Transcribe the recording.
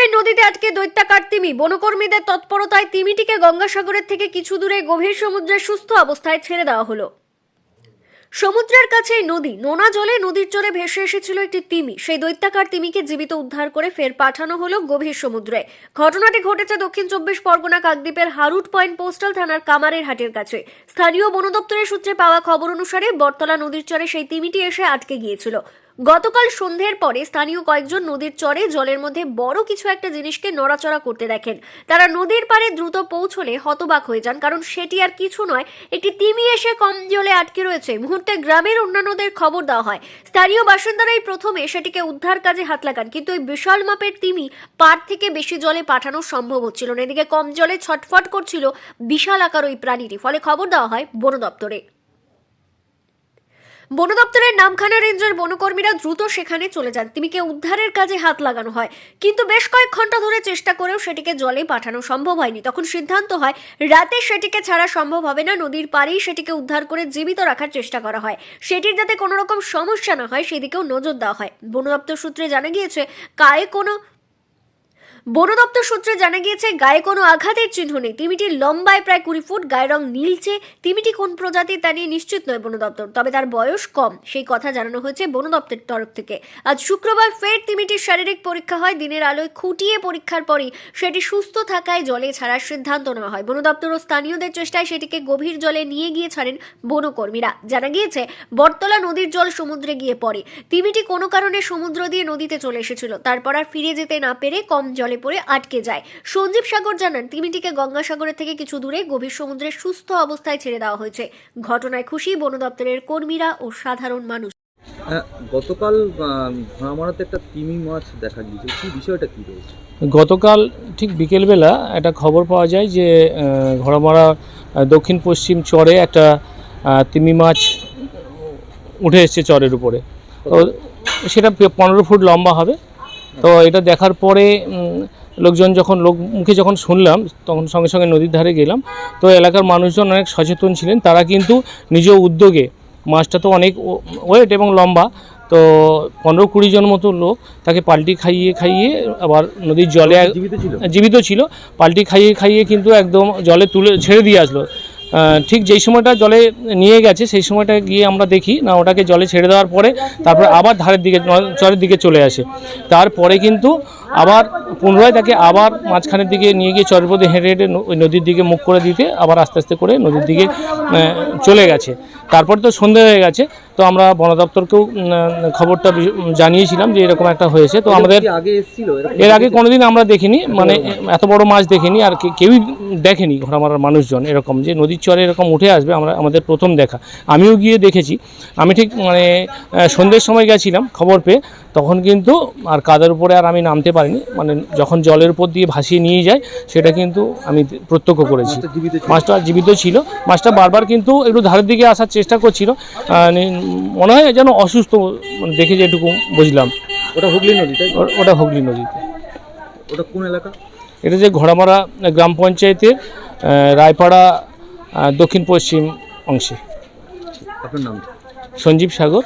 ঘটকরাই নদীতে আটকে দৈত্যাকার তিমি। বনকর্মীদের তৎপরতায় তিমিটিকে গঙ্গাসাগরের থেকে কিছু দূরে গভীর সমুদ্রে সুস্থ অবস্থায় ছেড়ে দেওয়া হলো। সমুদ্রের কাছেই নদী, নোনা জলে নদীর চরে ভেসে এসেছিল একটি তিমি। সেই দৈত্যাকার তিমিকে জীবিত উদ্ধার করে ফের পাঠানো হলো গভীর সমুদ্রে। ঘটনাটি ঘটেছে দক্ষিণ 24 পরগনা কাকদ্বীপের হারুট পয়েন্ট পোস্টাল থানার কামারের হাটের কাছে। স্থানীয় বন দপ্তরের সূত্রে পাওয়া খবর অনুসারে বটতলা নদীর চরে সেই তিমিটি এসে আটকে গিয়েছিল। গতকাল সন্ধ্যের পরে স্থানীয় কয়েকজন নদীর চরে জলের মধ্যে বড় কিছু একটা জিনিসকে নড়াচড়া করতে দেখেন। তারা নদীর পাড়ে দ্রুত পৌঁছলে হতবাক হয়ে যান, কারণ সেটি আর কিছু নয়, একটি তিমি এসে কম জলে আটকে রয়েছে। মুহূর্তে গ্রামের অন্যান্যদের খবর দেওয়া হয়। স্থানীয় বাসিন্দারাই প্রথমে সেটিকে উদ্ধার কাজে হাত লাগান, কিন্তু ওই বিশাল মাপের তিমি পাড় থেকে বেশি জলে পাঠানো সম্ভব হচ্ছিল না। এদিকে কম জলে ছটফট করছিল বিশাল আকার ওই প্রাণীটি। ফলে খবর দেওয়া হয় বন দপ্তরে। বন দপ্তরের নামখানা রেঞ্জের বনকর্মীরা দ্রুত সেখানে চলে যান। তিমিকে উদ্ধারের কাজে হাত লাগানো হয়, কিন্তু বেশ কয়েক ঘন্টা ধরে চেষ্টা করেও সেটিকে জলে পাঠানো সম্ভব হয়নি। তখন সিদ্ধান্ত হয় রাতে সেটিকে ছাড়া সম্ভব হবে না, নদীর পাড়েই সেটিকে উদ্ধার করে জীবিত রাখার চেষ্টা করা হয়। সেটির যাতে কোনো রকম সমস্যা না হয় সেদিকেও নজর দেওয়া হয়। বন দপ্তর সূত্রে জানা গিয়েছে গায়ে কোনো আঘাতের চিহ্ন নেই। তিমিটির লম্বায় প্রায় 20 ফুট, গায়ের রং নীলচে। তিমিটি কোন প্রজাতির তা নিয়ে নিশ্চিত নয় বন দপ্তর, তবে তার বয়স কম সেই কথা জানানো হয়েছে বন দপ্তরের তরফ থেকে। আজ শুক্রবার ফের তিমিটির শারীরিক পরীক্ষা হয়। দিনের আলোয় খুঁটিয়ে পরীক্ষার পরই সেটি সুস্থ থাকায় জলে ছাড়ার সিদ্ধান্ত নেওয়া হয়। বন দপ্তর ও স্থানীয়দের চেষ্টায় সেটিকে গভীর জলে নিয়ে গিয়ে ছাড়েন বনকর্মীরা। জানা গিয়েছে বটতলা নদীর জল সমুদ্রে গিয়ে পড়ে। তিমিটি কোনো কারণে সমুদ্র দিয়ে নদীতে চলে এসেছিল, তারপর আর ফিরে যেতে না পেরে কম জলে পড়ে আটকে যায়। সঞ্জীব সাগর জানান, তিমিটিকে গঙ্গাসাগরের থেকে কিছু দূরে গভীর সমুদ্রে সুস্থ অবস্থায় ছেড়ে দেওয়া হয়েছে। ঘটনায় খুশি বন দপ্তরের কর্মীরা ও সাধারণ মানুষ। গতকাল ভাঙামারাতে একটা তিমি মাছ দেখা গিয়েছে, কি বিষয়টা কি রয়েছে? গতকাল ঠিক বিকেলবেলা একটা খবর পাওয়া যায় যে ঘোড়ামারা দক্ষিণ পশ্চিম চরে একটা তিমি মাছ উঠে এসছে চরের উপরে। তো সেটা 15 ফুট লম্বা হবে। তো এটা দেখার পরে লোকজন মুখে যখন শুনলাম, তখন সঙ্গে সঙ্গে নদীর ধারে গেলাম। তো এলাকার মানুষজন অনেক সচেতন ছিলেন, তারা কিন্তু নিজ উদ্যোগে, মাছটা তো অনেক ওয়েট এবং লম্বা, তো 15-20 জন মতো লোক তাকে পাল্টি খাইয়ে আবার নদীর জলে জীবিত ছিল, পাল্টি খাইয়ে কিন্তু একদম জলে তুলে ছেড়ে দিয়ে আসলো। ঠিক যেই সময়টা জলে নিয়ে গেছে সেই সময়টা গিয়ে আমরা দেখি না, ওটাকে জলে ছেড়ে দেওয়ার পরে তারপরে আবার চরের দিকে চলে আসে। তারপরে কিন্তু আবার পুনরায় তাকে আবার মাঝখানের দিকে নিয়ে গিয়ে চরের পথে হেঁটে ওই নদীর দিকে মুখ করে দিতে আবার আস্তে আস্তে করে নদীর দিকে চলে গেছে। তারপর তো সন্ধে হয়ে গেছে, তো আমরা বন দপ্তরকেও খবরটা জানিয়েছিলাম যে এরকম একটা হয়েছে। তো আমাদের এর আগে কোনোদিন আমরা দেখিনি, মানে এত বড় মাছ দেখিনি, আর কেউই দেখেনি ঘোড়ামারার মানুষজন এরকম যে নদীর চরে এরকম উঠে আসবে। আমাদের প্রথম দেখা, আমিও গিয়ে দেখেছি। আমি ঠিক সন্ধ্যের সময় গেছিলাম খবর পেয়ে, তখন কিন্তু আর কাদার উপরে আর আমি নামতে পারিনি, মানে যখন জলের উপর দিয়ে ভাসিয়ে নিয়ে যায় সেটা কিন্তু আমি প্রত্যক্ষ করেছি। মাছটা জীবিত ছিল। মাছটা বারবার কিন্তু একটু ধারের দিকে আসার চেষ্টা করছিল, মনে হয় যেন অসুস্থ, দেখে যেটুকু বুঝলাম। ওটা হুগলি নদী? ওটা হুগলি নদীতে। ওটা কোন এলাকা? এটা যে ঘোড়ামারা গ্রাম পঞ্চায়েতের রায়পাড়া দক্ষিণ পশ্চিম অংশে। আপনার নাম? সঞ্জীব সাগর।